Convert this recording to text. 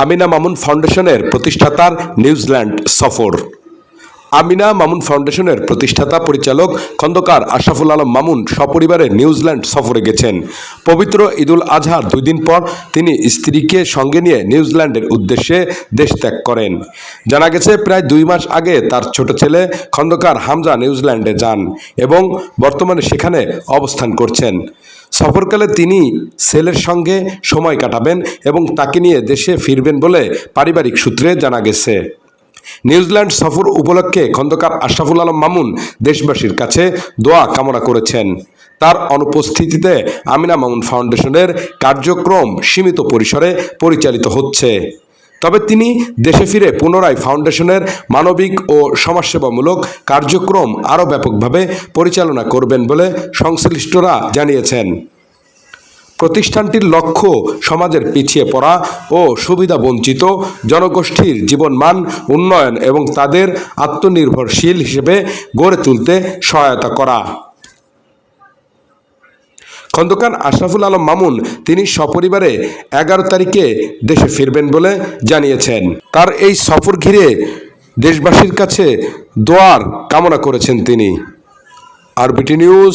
আমিনা মামুন ফাউন্ডেশনের প্রতিষ্ঠাতার নিউজিল্যান্ড সফর। আমিনা মামুন ফাউন্ডেশনের প্রতিষ্ঠাতা পরিচালক খন্দকার আশরাফুল আলম মামুন সপরিবারে নিউজিল্যান্ড সফরে গেছেন। পবিত্র ঈদুল আজহার 2 দিন পর তিনি স্ত্রীকে সঙ্গে নিয়ে নিউজিল্যান্ডের উদ্দেশ্যে দেশ ত্যাগ করেন। জানা গেছে, প্রায় 2 মাস আগে তার ছোট ছেলে খন্দকার হামজা নিউজিল্যান্ডে যান এবং বর্তমানে সেখানে অবস্থান করছেন। সফরকালে তিনি ছেলের সঙ্গে সময় কাটাবেন এবং তাকে নিয়ে দেশে ফিরবেন বলে পারিবারিক সূত্রে জানা গেছে। নিউজিল্যান্ড সফর উপলক্ষে খন্দকার আশরাফুল আলম মামুন দেশবাসীর কাছে দোয়া কামনা করেছেন। তার অনুপস্থিতিতে আমিনা মামুন ফাউন্ডেশনের কার্যক্রম সীমিত পরিসরে পরিচালিত হচ্ছে। তবে তিনি দেশে ফিরে পুনরায় ফাউন্ডেশনের মানবিক ও সমাজসেবামূলক কার্যক্রম আরও ব্যাপকভাবে পরিচালনা করবেন বলে সংশ্লিষ্টরা জানিয়েছেন। প্রতিষ্ঠানটির লক্ষ্য সমাজের পিছিয়ে পড়া ও সুবিধাবঞ্চিত জনগোষ্ঠীর জীবনমান উন্নয়ন এবং তাদের আত্মনির্ভরশীল হিসেবে গড়ে তুলতে সহায়তা করা। খন্দকার আশরাফুল আলম মামুন তিনি সপরিবারে 11 তারিখে দেশে ফিরবেন বলে জানিয়েছেন। তার এই সফর ঘিরে দেশবাসীর কাছে দোয়ার কামনা করেছেন তিনি। RBT news.